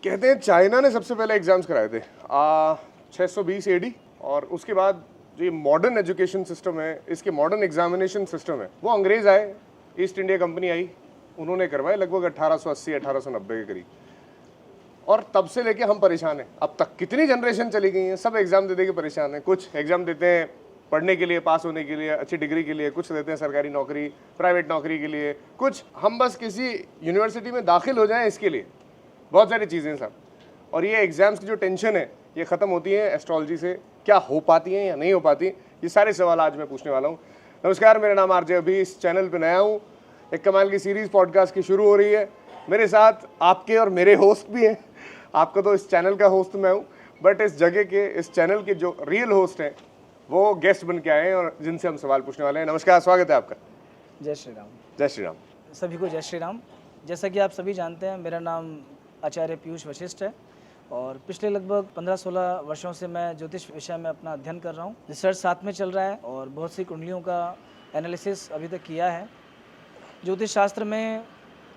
कहते हैं चाइना ने सबसे पहले एग्जाम्स कराए थे 620 एडी, और उसके बाद जो ये मॉडर्न एजुकेशन सिस्टम है, इसके मॉडर्न एग्जामिनेशन सिस्टम है, वो अंग्रेज आए, ईस्ट इंडिया कंपनी आई, उन्होंने करवाए लगभग 1880 1890 के करीब। और तब से लेके हम परेशान हैं अब तक। कितनी जनरेशन चली गई हैं, सब एग्जाम दे दे के परेशान हैं। कुछ एग्जाम देते हैं पढ़ने के लिए, पास होने के लिए, अच्छी डिग्री के लिए, कुछ देते हैं सरकारी नौकरी, प्राइवेट नौकरी के लिए, कुछ हम बस किसी यूनिवर्सिटी में दाखिल हो जाएं इसके लिए। बहुत सारी चीज़ें साहब। और ये एग्ज़ाम्स की जो टेंशन है ये ख़त्म होती है एस्ट्रोलॉजी से। क्या हो पाती हैं या नहीं हो पाती, ये सारे सवाल आज मैं पूछने वाला हूँ। नमस्कार, मेरा नाम आरजे अभी, इस चैनल पे नया हूँ। एक कमाल की सीरीज़ पॉडकास्ट की शुरू हो रही है। मेरे साथ आपके और मेरे होस्ट भी हैं। आपका तो इस चैनल का होस्ट मैं हूँ, बट इस जगह के, इस चैनल के जो रियल होस्ट हैं वो गेस्ट बन के आए हैं और जिनसे हम सवाल पूछने वाले हैं। नमस्कार, स्वागत है आपका। जय श्री राम। जय श्री राम। सभी को जय श्री राम। जैसा कि आप सभी जानते हैं, मेरा नाम आचार्य पीयूष वशिष्ठ है और पिछले लगभग 15-16 वर्षों से मैं ज्योतिष विषय में अपना अध्ययन कर रहा हूँ। रिसर्च साथ में चल रहा है और बहुत सी कुंडलियों का एनालिसिस अभी तक किया है। ज्योतिष शास्त्र में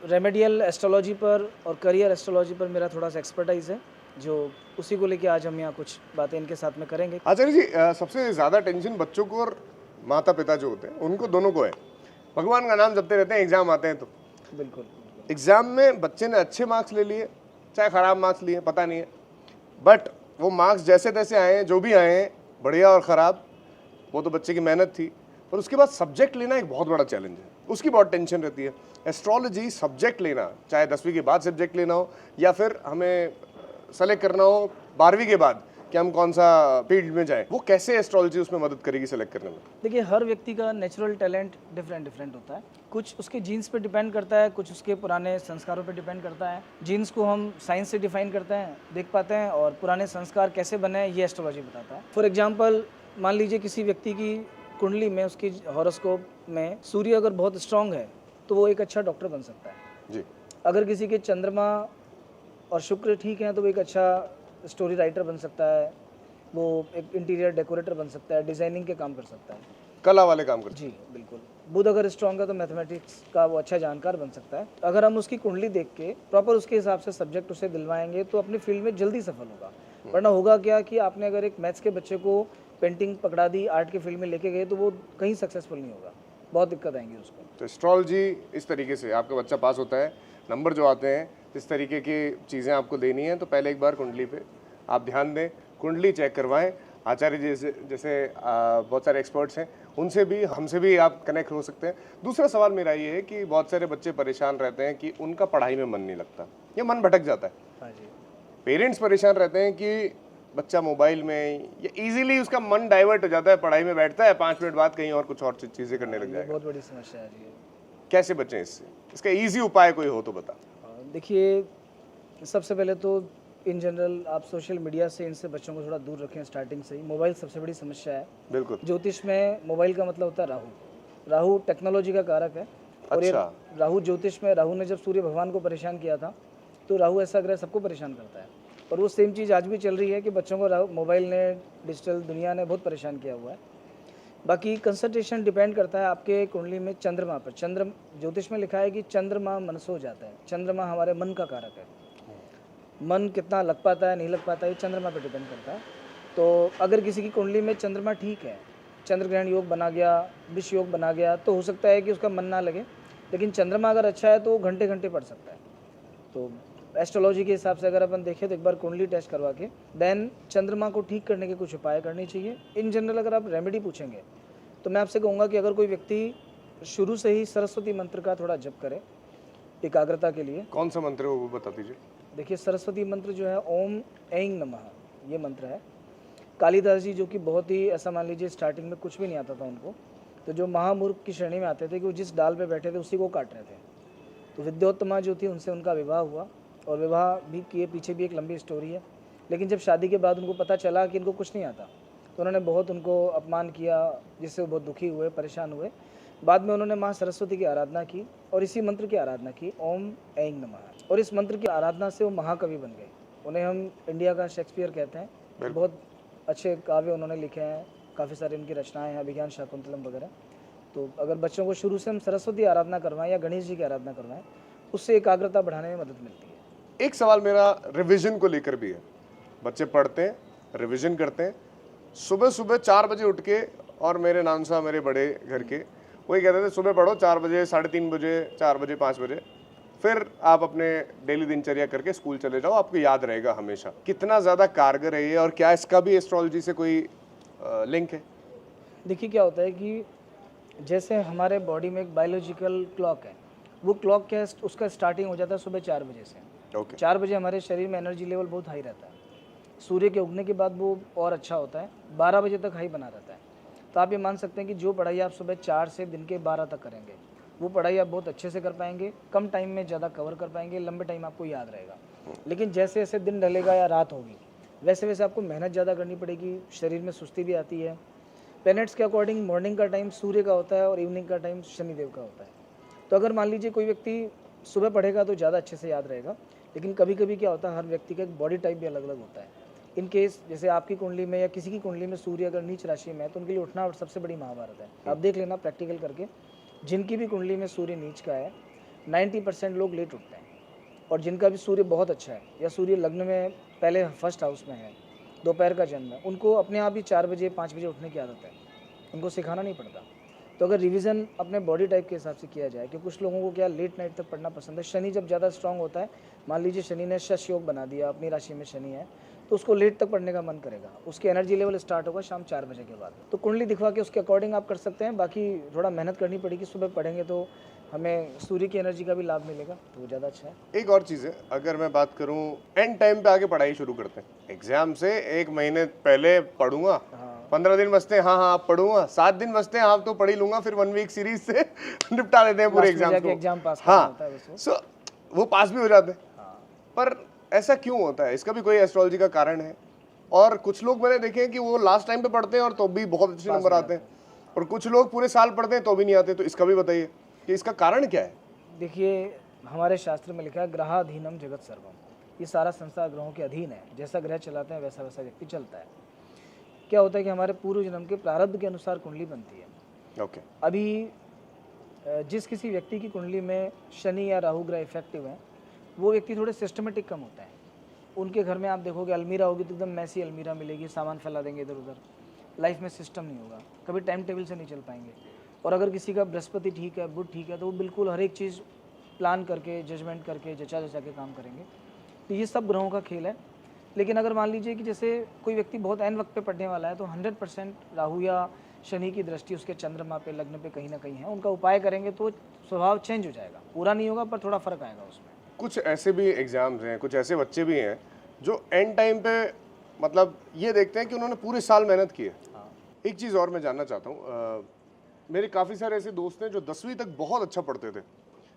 रेमेडियल एस्ट्रोलॉजी पर और करियर एस्ट्रोलॉजी पर मेरा थोड़ा सा एक्सपर्टाइज है, जो उसी को लेके आज हम यहाँ कुछ बातें इनके साथ में करेंगे। आचार्य जी, सबसे ज़्यादा टेंशन बच्चों को और माता पिता जो होते हैं उनको दोनों को है। भगवान का नाम जपते रहते हैं, एग्ज़ाम आते हैं तो बिल्कुल एग्ज़ाम में बच्चे ने अच्छे मार्क्स ले लिए, चाहे ख़राब मार्क्स लिए, पता नहीं है, बट वो मार्क्स जैसे तैसे आए हैं, जो भी आए हैं, बढ़िया और ख़राब, वो तो बच्चे की मेहनत थी। पर उसके बाद सब्जेक्ट लेना एक बहुत बड़ा चैलेंज है, उसकी बहुत टेंशन रहती है। एस्ट्रोलॉजी सब्जेक्ट लेना, चाहे 10वीं के बाद सब्जेक्ट लेना हो या फिर हमें सेलेक्ट करना हो 12वीं के बाद कि हम कौन सा फील्ड में जाएं, वो कैसे एस्ट्रोलॉजी उसमें मदद करेगी सेलेक्ट करने में? देखिए, हर व्यक्ति का नेचुरल टैलेंट डिफरेंट होता है। कुछ उसके जीन्स पे डिपेंड करता है, कुछ उसके पुराने संस्कारों पे डिपेंड करता है। जीन्स को हम साइंस से डिफाइन करते हैं, देख पाते हैं, और पुराने संस्कार कैसे बने ये एस्ट्रोलॉजी बताता है। फॉर एग्जांपल, मान लीजिए किसी व्यक्ति की कुंडली में, उसकी हॉरोस्कोप में सूर्य अगर बहुत स्ट्रांग है तो वो एक अच्छा डॉक्टर बन सकता है जी। अगर किसी के चंद्रमा और शुक्र ठीक हैं तो वो एक अच्छा स्टोरी राइटर बन सकता है, वो एक इंटीरियर डेकोरेटर बन सकता है, डिज़ाइनिंग के काम कर सकता है, कला वाले काम करते जी बिल्कुल। बुध अगर स्ट्रांग है तो मैथमेटिक्स का वो अच्छा जानकार बन सकता है। अगर हम उसकी कुंडली देख के प्रॉपर उसके हिसाब से सब्जेक्ट उसे दिलवाएंगे तो अपनी फील्ड में जल्दी सफल होगा। वरना होगा क्या कि आपने अगर एक मैथ्स के बच्चे को पेंटिंग पकड़ा दी, आर्ट के फील्ड में लेके गए, तो वो कहीं सक्सेसफुल नहीं होगा, बहुत दिक्कत आएंगी उसको। तो एस्ट्रोलॉजी इस तरीके से आपका बच्चा पास होता है, नंबर जो आते हैं, इस तरीके की चीज़ें आपको देनी है, तो पहले एक बार कुंडली पे आप ध्यान दें, कुंडली चेक करवाएं। आचार्य जी जैसे बहुत सारे एक्सपर्ट्स हैं, उनसे भी, हमसे भी आप कनेक्ट हो सकते हैं। दूसरा सवाल मेरा ये है कि बहुत सारे बच्चे परेशान रहते हैं कि उनका पढ़ाई में मन नहीं लगता या मन भटक जाता है। हाँ जी। पेरेंट्स परेशान रहते हैं कि बच्चा मोबाइल में या इजीली उसका मन डाइवर्ट हो जाता है, पढ़ाई में बैठता है, 5 मिनट बाद कहीं और कुछ और चीज़ें करने लग जाएगा। बहुत बड़ी समस्या है जी। कैसे बचें इससे? इसका ईजी उपाय कोई हो तो बता। देखिए, सबसे पहले तो इन जनरल आप सोशल मीडिया से इनसे बच्चों को थोड़ा दूर रखें स्टार्टिंग से ही। मोबाइल सबसे बड़ी समस्या है। बिल्कुल। ज्योतिष में मोबाइल का मतलब होता है राहु। राहु टेक्नोलॉजी का कारक है। और ये राहु ज्योतिष में, राहु ने जब सूर्य भगवान को परेशान किया था तो राहु ऐसा ग्रह सबको परेशान करता है। और वो सेम चीज़ आज भी चल रही है कि बच्चों को मोबाइल ने, डिजिटल दुनिया ने बहुत परेशान किया हुआ है। बाकी कंसंट्रेशन डिपेंड करता है आपके कुंडली में चंद्रमा पर। चंद्र ज्योतिष में लिखा है कि चंद्रमा मनसो जाता है। चंद्रमा हमारे मन का कारक है। मन कितना लग पाता है, नहीं लग पाता है, ये चंद्रमा पर डिपेंड करता है। तो अगर किसी की कुंडली में चंद्रमा ठीक है, चंद्र ग्रहण योग बना गया, विष योग बना गया, तो हो सकता है कि उसका मन ना लगे। लेकिन चंद्रमा अगर अच्छा है तो वो घंटे घंटे पढ़ सकता है। तो एस्ट्रोलॉजी के हिसाब से अगर अपन देखें तो एक बार कुंडली टेस्ट करवा के देन चंद्रमा को ठीक करने के कुछ उपाय करने चाहिए। इन जनरल अगर आप रेमेडी पूछेंगे तो मैं आपसे कहूँगा कि अगर कोई व्यक्ति शुरू से ही सरस्वती मंत्र का थोड़ा जप करे एकाग्रता के लिए। कौन सा मंत्र है वो बता दीजिए। देखिए, सरस्वती मंत्र जो है ओम ऐं नमः, ये मंत्र है। कालिदास जी, जो कि बहुत ही, ऐसा मान लीजिए स्टार्टिंग में कुछ भी नहीं आता था उनको, तो जो महामूर्ख की श्रेणी में आते थे कि वो जिस डाल पे बैठे थे उसी को काट रहे थे। तो विद्योत्तमा जो थी, उनसे उनका विवाह हुआ और विवाह भी किए, पीछे भी एक लंबी स्टोरी है। लेकिन जब शादी के बाद उनको पता चला कि इनको कुछ नहीं आता तो उन्होंने बहुत उनको अपमान किया, जिससे वो बहुत दुखी हुए, परेशान हुए। बाद में उन्होंने माँ सरस्वती की आराधना की और इसी मंत्र की आराधना की, ओम ऐं नमः। और इस मंत्र की आराधना से वो महाकवि बन गए। उन्हें हम इंडिया का शेक्सपियर कहते हैं। बहुत अच्छे काव्य उन्होंने लिखे हैं, काफ़ी सारी उनकी रचनाएं हैं, अभिज्ञान शाकुंतलम वगैरह। तो अगर बच्चों को शुरू से हम सरस्वती आराधना करवाएं या गणेश जी की आराधना करवाएं, उससे एकाग्रता बढ़ाने में मदद मिलती है। एक सवाल मेरा रिवीजन को लेकर भी है। बच्चे पढ़ते हैं, रिवीजन करते हैं, सुबह सुबह 4 बजे उठ के, और मेरे नाम साहब मेरे बड़े घर के वही कहते थे सुबह पढ़ो 4 बजे, 3:30 बजे, 4 बजे, 5 बजे, फिर आप अपने डेली दिनचर्या करके स्कूल चले जाओ, आपको याद रहेगा हमेशा। कितना ज़्यादा कारगर है ये, और क्या इसका भी एस्ट्रोलॉजी से कोई लिंक है? देखिए क्या होता है कि जैसे हमारे बॉडी में एक बायोलॉजिकल क्लॉक है, वो क्लॉक क्या है, उसका स्टार्टिंग हो जाता है सुबह 4 बजे से। ओके। 4 बजे हमारे शरीर में एनर्जी लेवल बहुत हाई रहता है। सूर्य के उगने के बाद वो और अच्छा होता है, 12 बजे तक हाई बना रहता है। तो आप ये मान सकते हैं कि जो पढ़ाई आप सुबह 4 से दिन के 12 तक करेंगे, वो पढ़ाई आप बहुत अच्छे से कर पाएंगे, कम टाइम में ज़्यादा कवर कर पाएंगे, लंबे टाइम आपको याद रहेगा। लेकिन जैसे जैसे दिन ढलेगा या रात होगी, वैसे वैसे आपको मेहनत ज़्यादा करनी पड़ेगी, शरीर में सुस्ती भी आती है। प्लैनेट्स के अकॉर्डिंग मॉर्निंग का टाइम सूर्य का होता है और इवनिंग का टाइम शनिदेव का होता है। तो अगर मान लीजिए कोई व्यक्ति सुबह पढ़ेगा तो ज़्यादा अच्छे से याद रहेगा। लेकिन कभी कभी क्या होता है, हर व्यक्ति का एक बॉडी टाइप भी अलग अलग होता है। इन केस जैसे आपकी कुंडली में या किसी की कुंडली में सूर्य अगर नीच राशि में है, तो उनके लिए उठना सबसे बड़ी महाभारत है। आप देख लेना प्रैक्टिकल करके, जिनकी भी कुंडली में सूर्य नीच का है, 90% लोग लेट उठते हैं। और जिनका भी सूर्य बहुत अच्छा है या सूर्य लग्न में पहले फर्स्ट हाउस में है, दोपहर का जन्म है, उनको अपने आप ही 4 बजे 5 बजे उठने की आदत है, उनको सिखाना नहीं पड़ता। तो अगर रिवीजन अपने बॉडी टाइप के हिसाब से किया जाए, कि कुछ लोगों को क्या लेट नाइट तक पढ़ना पसंद है। शनि जब ज़्यादा स्ट्रांग होता है, मान लीजिए शनि ने शश योग बना दिया, अपनी राशि में शनि है, तो उसको लेट तक पढ़ने का मन करेगा। उसकी एनर्जी लेवल स्टार्ट होगा शाम 4 बजे के बाद। तो कुंडली दिखवा के उसके अकॉर्डिंग आप कर सकते हैं। बाकी थोड़ा मेहनत करनी पड़ेगी, सुबह पढ़ेंगे तो हमें सूर्य की एनर्जी का भी लाभ मिलेगा, तो वो ज़्यादा अच्छा है। एक और चीज़ है, अगर मैं बात करूं एंड टाइम पे आके पढ़ाई शुरू करते हैं, एग्जाम से 1 महीने पहले पढ़ूंगा, 15 दिन बचते हैं, हाँ पढ़ूंगा, 7 दिन बचते हैं, हाँ तो पढ़ ही लूंगा, फिर 1 वीक सीरीज से निपटा देते हैं पूरे एग्जाम को। एग्जाम पास हाँ, सो वो पास भी हो जाते हैं। पर ऐसा क्यों होता है? इसका भी कोई एस्ट्रोलॉजी का कारण है? और कुछ लोग मैंने देखे हैं कि वो लास्ट टाइम पे पढ़ते हैं और तो भी बहुत अच्छे नंबर आते हैं, और कुछ लोग पूरे साल पढ़ते हैं तो भी नहीं आते। तो इसका भी बताइए कि इसका कारण क्या है? देखिए, हमारे शास्त्र में लिखा है ग्रहाधीनम जगत सर्वम। ये सारा संसार ग्रहों के अधीन है, जैसा ग्रह चलाते हैं वैसा वैसा व्यक्ति चलता है। क्या होता है कि हमारे पूर्व जन्म के प्रारब्ध के अनुसार कुंडली बनती है। ओके। अभी जिस किसी व्यक्ति की कुंडली में शनि या राहु ग्रह इफेक्टिव है, वो व्यक्ति थोड़े सिस्टमेटिक कम होता है। उनके घर में आप देखोगे अलमीरा होगी तो एकदम मैसी अलमीरा मिलेगी, सामान फैला देंगे इधर उधर, लाइफ में सिस्टम नहीं होगा, कभी टाइम टेबल से नहीं चल पाएंगे। और अगर किसी का बृहस्पति ठीक है, बुध ठीक है, तो वो बिल्कुल हर एक चीज़ प्लान करके, जजमेंट करके, जचा जचा के काम करेंगे। तो ये सब ग्रहों का खेल है। लेकिन अगर मान लीजिए कि जैसे कोई व्यक्ति बहुत ऐन वक्त पे पढ़ने वाला है, तो 100% राहु या शनि की दृष्टि उसके चंद्रमा पे, लग्न पे कहीं ना कहीं है, उनका उपाय करेंगे तो स्वभाव चेंज हो जाएगा। पूरा नहीं होगा पर थोड़ा फर्क आएगा उसमें। कुछ ऐसे भी एग्जाम्स हैं, कुछ ऐसे बच्चे भी हैं जो एंड टाइम पे मतलब ये देखते हैं कि उन्होंने पूरे साल मेहनत की है। एक चीज़ और मैं जानना चाहता हूँ, मेरे काफ़ी सारे ऐसे दोस्त हैं जो 10वीं तक बहुत अच्छा पढ़ते थे,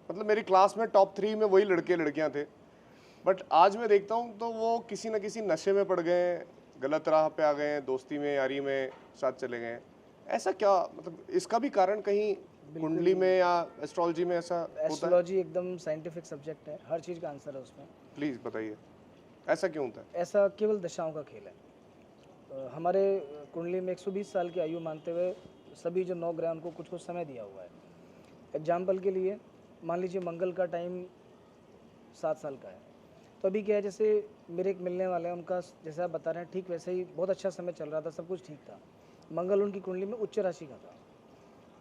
मतलब मेरी क्लास में टॉप 3 में वही लड़के लड़कियाँ थे। बट आज मैं देखता हूँ तो वो किसी न किसी नशे में पड़ गए हैं, गलत राह पे आ गए हैं, दोस्ती में यारी में साथ चले गए हैं। ऐसा क्या, मतलब इसका भी कारण कहीं कुंडली में या एस्ट्रोलॉजी में ऐसा होता है? एस्ट्रोलॉजी एकदम साइंटिफिक सब्जेक्ट है, हर चीज़ का आंसर है उसमें। प्लीज़ बताइए, ऐसा क्यों होता है? ऐसा केवल दशाओं का खेल है। हमारे कुंडली में 120 साल की आयु मानते हुए सभी जो 9 ग्रह उनको कुछ कुछ समय दिया हुआ है। एग्जाम्पल के लिए मान लीजिए मंगल का टाइम 7 साल का है, तो अभी क्या है, जैसे मेरे एक मिलने वाले हैं, उनका जैसे आप बता रहे हैं ठीक वैसे ही बहुत अच्छा समय चल रहा था, सब कुछ ठीक था। मंगल उनकी कुंडली में उच्च राशि का था।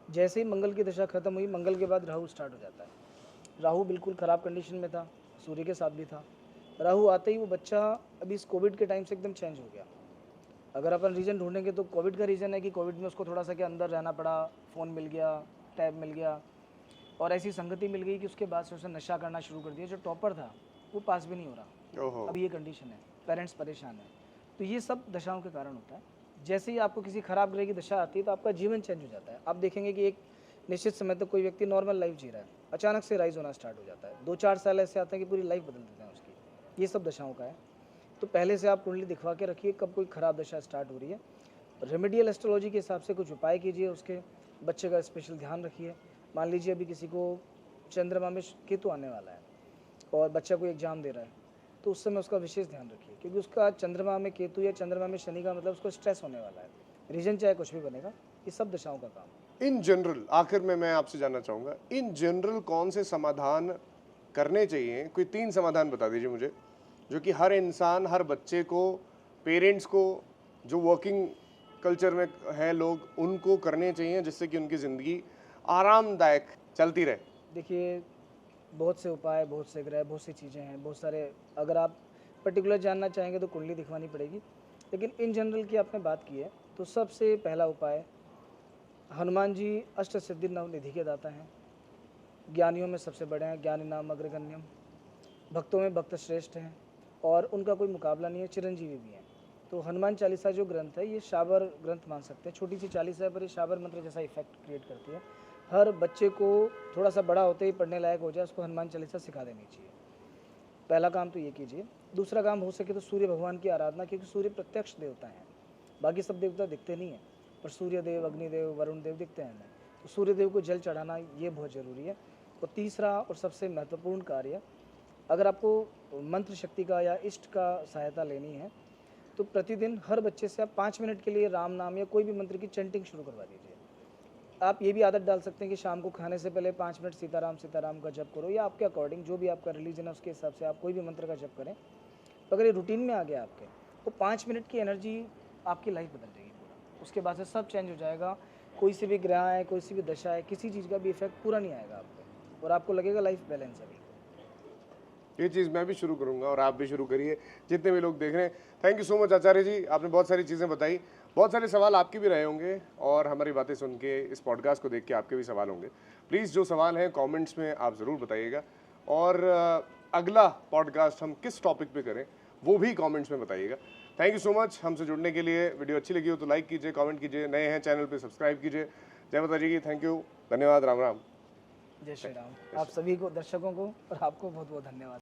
जैसे ही मंगल की दशा खत्म हुई, मंगल के बाद राहु स्टार्ट हो जाता है। राहु बिल्कुल ख़राब कंडीशन में था, सूर्य के साथ भी था। राहु आते ही वो बच्चा अभी इस कोविड के टाइम से एकदम चेंज हो गया। अगर अपन रीज़न ढूंढेंगे तो कोविड का रीज़न है कि कोविड में उसको थोड़ा सा क्या अंदर रहना पड़ा, फ़ोन मिल गया, टैब मिल गया, और ऐसी संगति मिल गई कि उसके बाद से उसने नशा करना शुरू कर दिया। जो टॉपर था वो पास भी नहीं हो रहा। अब ये कंडीशन है, पेरेंट्स परेशान है। तो ये सब दशाओं के कारण होता है। जैसे ही आपको किसी खराब ग्रह की दशा आती है तो आपका जीवन चेंज हो जाता है। आप देखेंगे कि एक निश्चित समय तक कोई व्यक्ति नॉर्मल लाइफ जी रहा है, अचानक से राइज होना स्टार्ट हो जाता है। 2-4 साल ऐसे आते हैं कि पूरी लाइफ बदल देते हैं उसकी। ये सब दशाओं का है। तो पहले से आप कुंडली दिखवा के रखिए कब कोई ख़राब दशा स्टार्ट हो रही है। रेमेडियल एस्ट्रोलॉजी के हिसाब से कुछ उपाय कीजिए, उसके बच्चे का स्पेशल ध्यान रखिए। मान लीजिए अभी किसी को चंद्रमा में केतु आने वाला है और बच्चा कोई एग्जाम दे रहा है, तो उस समय उसका विशेष ध्यान रखिए, क्योंकि उसका चंद्रमा में केतु या चंद्रमा में शनि का मतलब उसको स्ट्रेस होने वाला है। रीजन चाहे कुछ भी बनेगा, ये सब दशाओं का काम। इन जनरल, आखिर में मैं आपसे जानना चाहूँगा, इन जनरल कौन से समाधान करने चाहिए, कोई 3 समाधान बता दीजिए मुझे, जो कि हर इंसान, हर बच्चे को, पेरेंट्स को, जो वर्किंग कल्चर में है लोग, उनको करने चाहिए जिससे कि उनकी ज़िंदगी आरामदायक चलती रहे। देखिए, बहुत से उपाय, बहुत से ग्रह, बहुत सी चीज़ें हैं, बहुत सारे, अगर आप पर्टिकुलर जानना चाहेंगे तो कुंडली दिखवानी पड़ेगी। लेकिन इन जनरल की आपने बात की है, तो सबसे पहला उपाय, हनुमान जी अष्ट सिद्धि नवनिधि के दाता हैं, ज्ञानियों में सबसे बड़े हैं, ज्ञानी नाम अग्रगण्यम, भक्तों में भक्त श्रेष्ठ हैं और उनका कोई मुकाबला नहीं है, चिरंजीवी भी हैं। तो हनुमान चालीसा जो ग्रंथ है, ये शाबर ग्रंथ मान सकते हैं, छोटी सी चालीसा है पर ये शाबर मंत्र जैसा इफेक्ट क्रिएट करती है। हर बच्चे को थोड़ा सा बड़ा होते ही पढ़ने लायक हो जाए, उसको हनुमान चालीसा सिखा देनी चाहिए। पहला काम तो ये कीजिए। दूसरा काम हो सके तो सूर्य भगवान की आराधना, क्योंकि सूर्य प्रत्यक्ष देवता हैं, बाकी सब देवता दिखते नहीं हैं, पर सूर्य देव, अग्निदेव, वरुण देव दिखते हैं हमें, तो सूर्य देव को जल चढ़ाना ये बहुत ज़रूरी है। और तीसरा और सबसे महत्वपूर्ण कार्य, अगर आपको मंत्र शक्ति का या इष्ट का सहायता लेनी है, तो प्रतिदिन हर बच्चे से आप 5 मिनट के लिए राम नाम या कोई भी मंत्र की चैंटिंग शुरू करवा दीजिए। आप ये भी आदत डाल सकते हैं कि शाम को खाने से पहले 5 मिनट सीताराम सीताराम का जप करो, या आपके अकॉर्डिंग जो भी आपका रिलीजन है उसके हिसाब से आप कोई भी मंत्र का जप करें। तो अगर ये रूटीन में आ गया आपके, तो 5 मिनट की एनर्जी आपकी लाइफ बदल जाएगी पूरा। उसके बाद से सब चेंज हो जाएगा, कोई सी भी ग्रह है, कोई सी भी दशा है, किसी चीज़ का भी इफेक्ट पूरा नहीं आएगा आप पे, और आपको लगेगा लाइफ बैलेंस है। ये चीज़ मैं भी शुरू करूंगा और आप भी शुरू करिए, जितने भी लोग देख रहे हैं। थैंक यू सो मच आचार्य जी, आपने बहुत सारी चीज़ें बताई, बहुत सारे सवाल आपके भी रहे होंगे और हमारी बातें सुन के, इस पॉडकास्ट को देख के आपके भी सवाल होंगे। प्लीज़ जो सवाल हैं कमेंट्स में आप ज़रूर बताइएगा, और अगला पॉडकास्ट हम किस टॉपिक पे करें वो भी कमेंट्स में बताइएगा। थैंक यू सो मच हमसे जुड़ने के लिए। वीडियो अच्छी लगी हो तो लाइक कीजिए, कमेंट कीजिए, नए हैं चैनल पे सब्सक्राइब कीजिए। जय माता जी की। थैंक यू, धन्यवाद, राम राम। जय श्री राम। आप सभी को, दर्शकों को और आपको बहुत बहुत धन्यवाद।